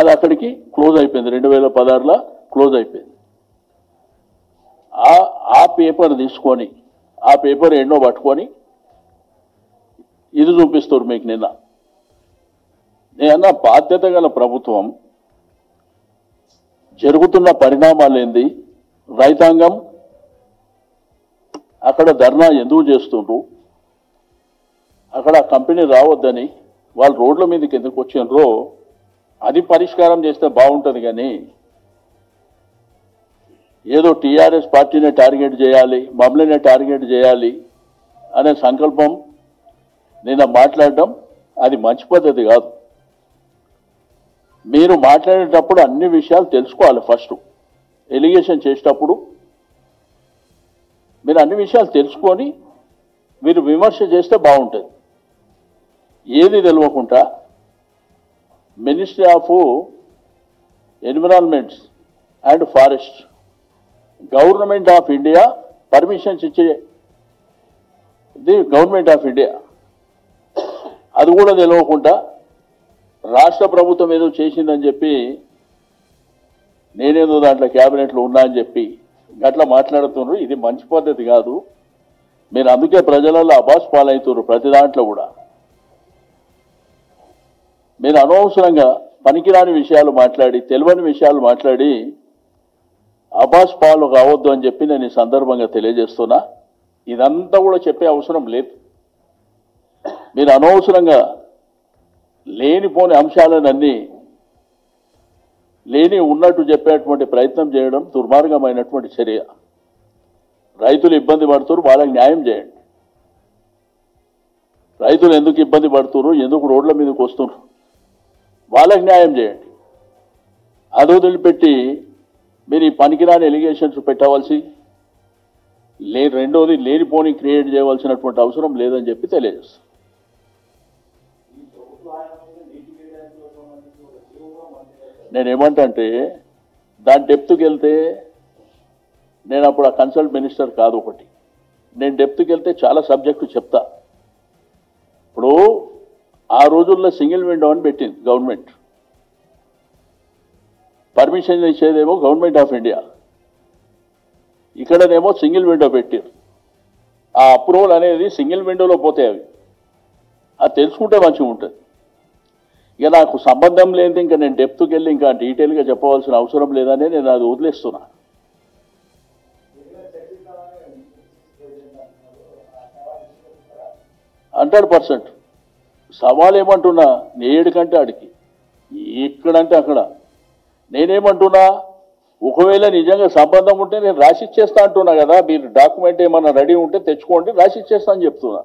అది అక్కడికి క్లోజ్ అయిపోయింది. 2016లో క్లోజ్ అయిపోయింది. ఆ పేపర్ తీసుకొని ఆ పేపర్ ఎన్నో పట్టుకొని ఇది చూపిస్తారు మీకు. నేనన్నా బాధ్యత గల ప్రభుత్వం జరుగుతున్న పరిణామాలు ఏంది, రైతాంగం అక్కడ ధర్నా ఎందుకు చేస్తుండ్రు, అక్కడ కంపెనీ రావద్దని వాళ్ళు రోడ్ల మీదకి ఎందుకు వచ్చిండ్రో అది పరిష్కారం చేస్తే బాగుంటుంది. కానీ ఏదో టీఆర్ఎస్ పార్టీనే టార్గెట్ చేయాలి, మమ్మల్నే టార్గెట్ చేయాలి అనే సంకల్పం నిన్న మాట్లాడడం అది మంచి పద్ధతి కాదు. మీరు మాట్లాడేటప్పుడు అన్ని విషయాలు తెలుసుకోవాలి. ఫస్ట్ ఎలిగేషన్ చేసేటప్పుడు మీరు అన్ని విషయాలు తెలుసుకొని మీరు విమర్శ చేస్తే బాగుంటుంది. ఏది తెలియకుండా ministry of environments and forest, government of India permissions ఇచ్చే గవర్నమెంట్ ఆఫ్ ఇండియా, అది కూడా తెలియకుండా రాష్ట్ర ప్రభుత్వం ఏదో చేసిందని చెప్పి నేనేదో దాంట్లో క్యాబినెట్లో ఉన్నా అని చెప్పి అట్లా మాట్లాడుతున్నారు. ఇది మంచి పద్ధతి కాదు. మీరు అందుకే ప్రజలలో అబాస్ పాలవుతున్నారు. ప్రతి దాంట్లో కూడా మీరు అనవసరంగా పనికిరాని విషయాలు మాట్లాడి, తెలియని విషయాలు మాట్లాడి అబాస్ పాలు కావద్దు అని చెప్పి నేను ఈ సందర్భంగా తెలియజేస్తున్నా. ఇదంతా కూడా చెప్పే అవసరం లేదు. మీరు అనవసరంగా లేనిపోని అంశాలన్నీ లేని ఉన్నట్టు చెప్పేటువంటి ప్రయత్నం చేయడం దుర్మార్గమైనటువంటి చర్య. రైతులు ఇబ్బంది పడుతున్నారు, వాళ్ళకి న్యాయం చేయండి. రైతులు ఎందుకు ఇబ్బంది పడుతున్నారు, ఎందుకు రోడ్ల మీదకి వస్తున్నారు, వాళ్ళకి న్యాయం చేయండి. అది వదిలిపెట్టి మీరు ఈ పనికిరాని ఎలిగేషన్స్ పెట్టవలసి రెండోది లేనిపోని క్రియేట్ చేయవలసినటువంటి అవసరం లేదని చెప్పి తెలియజేస్తాను. నేనేమంటే దాని డెప్త్కి వెళ్తే నేను అప్పుడు ఆ కన్సల్ట్ మినిస్టర్ కాదు. ఒకటి నేను డెప్త్కి వెళ్తే చాలా సబ్జెక్టు చెప్తా. ఇప్పుడు ఆ రోజుల్లో సింగిల్ విండో అని పెట్టింది గవర్నమెంట్. పర్మిషన్ ఇచ్చేదేమో గవర్నమెంట్ ఆఫ్ ఇండియా, ఇక్కడనేమో సింగిల్ విండో పెట్టారు. ఆ అప్రూవల్ అనేది సింగిల్ విండోలో పోతాయి. అది తెలుసుకుంటే మంచిగా ఉంటుంది. ఇక నాకు సంబంధం లేనిది ఇంకా నేను డెప్త్కి వెళ్ళి ఇంకా డీటెయిల్గా చెప్పవలసిన అవసరం లేదని నేను అది వదిలేస్తున్నా. హండ్రెడ్ పర్సెంట్ సవాల్ ఏమంటున్నా, 7 కంటే ఆడికి ఎక్కడంటే అక్కడ. నేనేమంటున్నా, ఒకవేళ నిజంగా సంబంధం ఉంటే నేను రాసిచ్చేస్తా అంటున్నా కదా. మీరు డాక్యుమెంట్ ఏమన్నా రెడీ ఉంటే తెచ్చుకోండి, రాసిచ్చేస్తా అని చెప్తున్నా.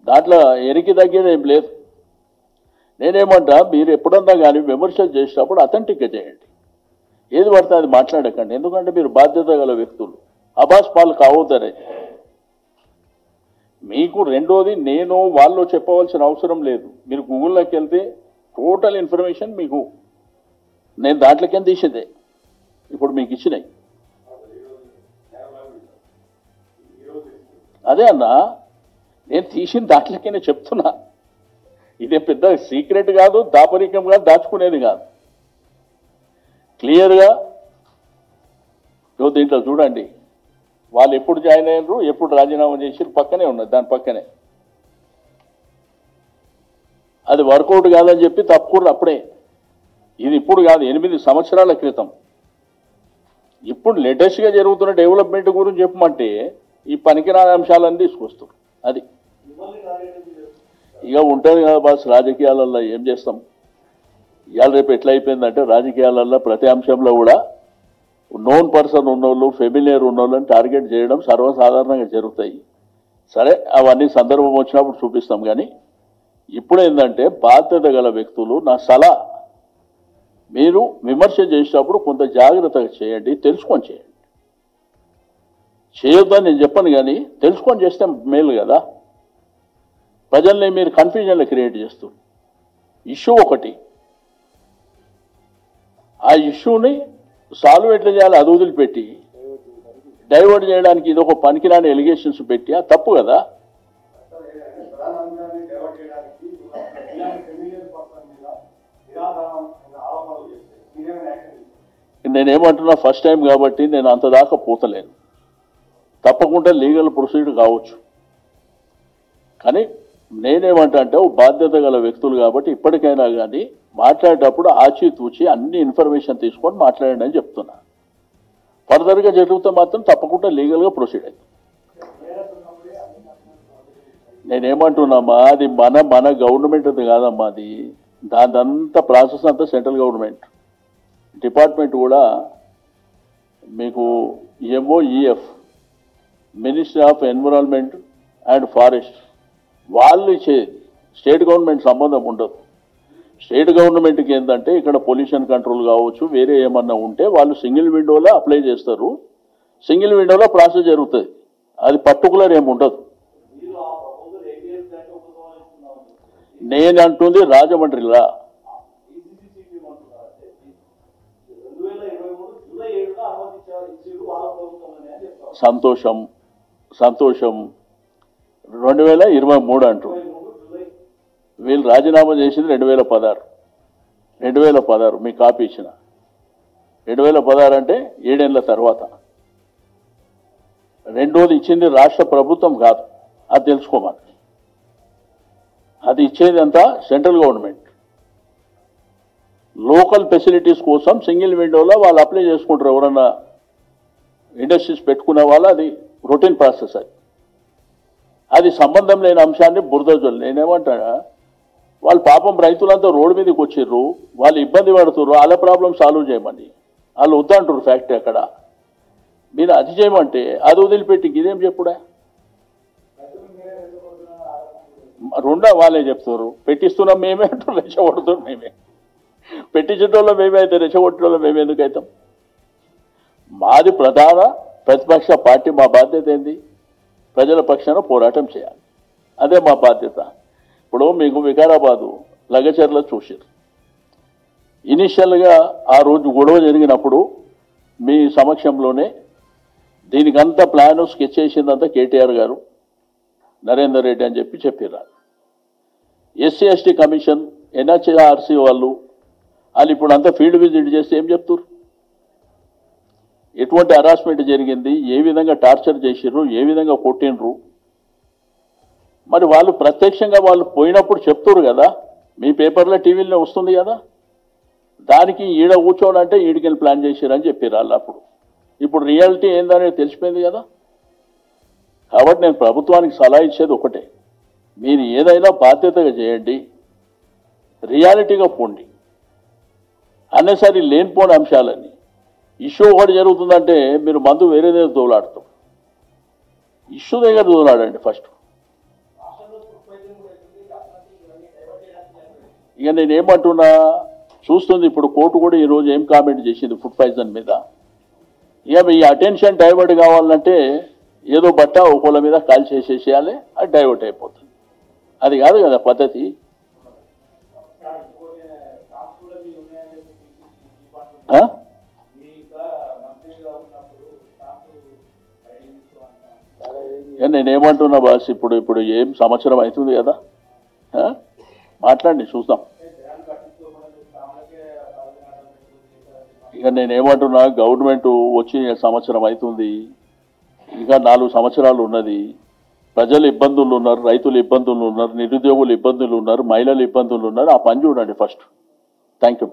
దాంట్లో ఎరికి తగ్గేది ఏం లేదు. నేనేమంటా, మీరు ఎప్పుడన్నా కానీ విమర్శలు చేసేటప్పుడు అథెంటిక్గా చేయండి. ఏది పడితే అది మాట్లాడకండి. ఎందుకంటే మీరు బాధ్యత గల వ్యక్తులు. అబాస్ పాలు కావద్దనే మీకు. రెండోది, నేను వాళ్ళు చెప్పవలసిన అవసరం లేదు. మీరు గూగుల్లోకి వెళ్తే టోటల్ ఇన్ఫర్మేషన్ మీకు నేను దాంట్లోకి తీసేదే ఇప్పుడు మీకు ఇచ్చినాయి. అదే అన్నా, నేను తీసిన దాంట్లోకే చెప్తున్నా. ఇదే పెద్ద సీక్రెట్ కాదు, దాపరికం కాదు, దాచుకునేది కాదు. క్లియర్గా దీంట్లో చూడండి. వాళ్ళు ఎప్పుడు జాయిన్ అయ్యారు, ఎప్పుడు రాజీనామా చేసి పక్కనే ఉన్నది. దాని పక్కనే అది వర్కౌట్ కాదని చెప్పి తప్పుకుర్రు అప్పుడే. ఇది ఇప్పుడు కాదు, 8 సంవత్సరాల క్రితం. ఇప్పుడు లేటెస్ట్గా జరుగుతున్న డెవలప్మెంట్ గురించి చెప్పమంటే ఈ పనికిరాని అంశాలన్నీ తీసుకొస్తారు. అది ఇక ఉంటుంది కదా బాస్. రాజకీయాలలో ఏం చేస్తాం. ఇవాళ రేపు ఎట్లా అయిపోయిందంటే రాజకీయాలలో ప్రతి అంశంలో కూడా నోన్ పర్సన్ ఉన్నోళ్ళు, ఫెమిలియర్ ఉన్నోళ్ళని టార్గెట్ చేయడం సర్వసాధారణంగా జరుగుతాయి. సరే, అవన్నీ సందర్భం వచ్చినప్పుడు చూపిస్తాం. కానీ ఇప్పుడు ఏంటంటే బాధ్యత గల వ్యక్తులు, నా సలహా, మీరు విమర్శ చేసేటప్పుడు కొంత జాగ్రత్తగా చేయండి, తెలుసుకొని చేయండి. చేయొద్దని నేను చెప్పను, కానీ తెలుసుకొని చేస్తే మేలు కదా. ప్రజల్ని మీరు కన్ఫ్యూజన్లో క్రియేట్ చేస్తారు. ఇష్యూ ఒకటి, ఆ ఇష్యూని సాల్వ్ ఎట్లా చేయాలి అది వదిలిపెట్టి డైవర్ట్ చేయడానికి ఇది ఒక పనికిరాని ఎలిగేషన్స్ పెట్టి అది తప్పు కదా. ప్రధానంగా డైవర్ట్ చేయడానికి నేనేమంటున్నా ఫస్ట్ టైం కాబట్టి నేను అంత దాకా పోతలేను. తప్పకుండా లీగల్ ప్రొసీడ్ కావచ్చు. కానీ నేనేమంటా అంటే బాధ్యత గల వ్యక్తులు కాబట్టి ఇప్పటికైనా కానీ మాట్లాడేటప్పుడు ఆచితూచి అన్ని ఇన్ఫర్మేషన్ తీసుకొని మాట్లాడండి అని చెప్తున్నా. ఫర్దర్గా జరిగితే మాత్రం తప్పకుండా లీగల్గా ప్రొసీడ్ అవుతుంది. నేనేమంటున్నామా, అది మన గవర్నమెంట్ అది కాదమ్మా, అది దానంతా ప్రాసెస్ అంతా సెంట్రల్ గవర్నమెంట్ డిపార్ట్మెంట్ కూడా. మీకు MoEF ministry of environment and forest వాళ్ళు ఇచ్చేది, స్టేట్ గవర్నమెంట్ సంబంధం ఉండదు. స్టేట్ గవర్నమెంట్కి ఏంటంటే ఇక్కడ పొల్యూషన్ కంట్రోల్ కావచ్చు, వేరే ఏమన్నా ఉంటే వాళ్ళు సింగిల్ విండోలో అప్లై చేస్తారు, సింగిల్ విండోలో ప్రాసెస్ జరుగుతుంది. అది పర్టికులర్ ఏమి ఉండదు. నేను అంటుంది రాజమండ్రిలా. సంతోషం సంతోషం 2023 అంటారు. వీళ్ళు రాజీనామా చేసింది 2016 మీ కాపీ ఇచ్చిన 2016 అంటే 7 ఏళ్ల తర్వాత. రెండోది ఇచ్చింది రాష్ట్ర ప్రభుత్వం కాదు, అది తెలుసుకోమని. అది ఇచ్చేది అంతా సెంట్రల్ గవర్నమెంట్. లోకల్ ఫెసిలిటీస్ కోసం సింగిల్ విండోలో వాళ్ళు అప్లై చేసుకుంటారు. ఎవరన్నా ఇండస్ట్రీస్ పెట్టుకునే వాళ్ళు, అది రొటీన్ ప్రాసెస్. అది సంబంధం లేని అంశాన్ని బురదజల్లు. నేనేమంటా, వాళ్ళు పాపం రైతులంతా రోడ్డు మీదకి వచ్చిర్రు, వాళ్ళు ఇబ్బంది పడుతుర్రు, వాళ్ళ ప్రాబ్లం సాల్వ్ చేయమని. వాళ్ళు వద్దంటారు ఫ్యాక్టరీ అక్కడ. మీరు అది చేయమంటే అది వదిలిపెట్టి ఇదేం చెప్పుడా? రెండా వాళ్ళే చెప్తారు. పెట్టిస్తున్నాం మేమే అంటారు, రెచ్చగొడుతున్నాం మేమే. పెట్టించడంలో మేమే అయితే రెచ్చగొట్టడంలో మేము ఎందుకు అవుతాం? మాది ప్రధాన ప్రతిపక్ష పార్టీ. మా బాధ్యత ఏంది? ప్రజల పక్షాన పోరాటం చేయాలి, అదే మా బాధ్యత. ఇప్పుడు మీకు వికారాబాదు లగచర్ల చూసారు. ఇనిషియల్గా ఆ రోజు గొడవ జరిగినప్పుడు మీ సమక్షంలోనే దీనికంతా ప్లాను స్కెచ్ చేసిందంతా కేటీఆర్ గారు, నరేందర్ రెడ్డి అని చెప్పారు. ఎస్సీ ఎస్టీ కమిషన్, ఎన్హెచ్ఆర్సీ వాళ్ళు ఇప్పుడు అంతా ఫీల్డ్ విజిట్ చేస్తే ఏం చెప్తారు? ఎటువంటి హరాస్మెంట్ జరిగింది, ఏ విధంగా టార్చర్ చేసిర్రు, ఏ విధంగా కొట్టినరు. మరి వాళ్ళు ప్రత్యక్షంగా వాళ్ళు పోయినప్పుడు చెప్తారు కదా, మీ పేపర్లో టీవీలో వస్తుంది కదా. దానికి ఈడ కూర్చోడంటే ఈడికెళ్ళి ప్లాన్ చేశారని చెప్పారు వాళ్ళు అప్పుడు. ఇప్పుడు రియాలిటీ ఏందనేది తెలిసిపోయింది కదా. కాబట్టి నేను ప్రభుత్వానికి సలహా ఇచ్చేది ఒకటే, మీరు ఏదైనా బాధ్యతగా చేయండి, రియాలిటీగా పోండి. అన్నసరి లేనిపోని అంశాలని ఇష్యూ ఒకటి జరుగుతుందంటే మీరు మందు వేరే దగ్గర తోలాడతాం. ఇష్యూ దగ్గర తోలాడండి ఫస్ట్. ఇక నేనేమంటున్నా చూస్తుంది. ఇప్పుడు కోర్టు కూడా ఈరోజు ఏం కామెంట్ చేసింది ఫుడ్ పాయిజన్ మీద. ఇక మీ అటెన్షన్ డైవర్ట్ కావాలంటే ఏదో బట్ట ఒకళ్ళ మీద కాల్ చేసేసేయాలి, అది డైవర్ట్ అయిపోతుంది. అది కాదు కదా పద్ధతి. నేనేమంటున్నా బాస్, ఇప్పుడు ఏం సంవత్సరం అవుతుంది కదా, మాట్లాడండి చూద్దాం. ఇక నేనేమంటున్నా, గవర్నమెంట్ వచ్చి సంవత్సరం అవుతుంది, ఇంకా 4 సంవత్సరాలు ఉన్నది. ప్రజలు ఇబ్బందులు ఉన్నారు, రైతులు ఇబ్బందులు ఉన్నారు, నిరుద్యోగులు ఇబ్బందులు ఉన్నారు, మహిళలు ఇబ్బందులు ఉన్నారు. ఆ పని చూడండి ఫస్ట్. Thank you.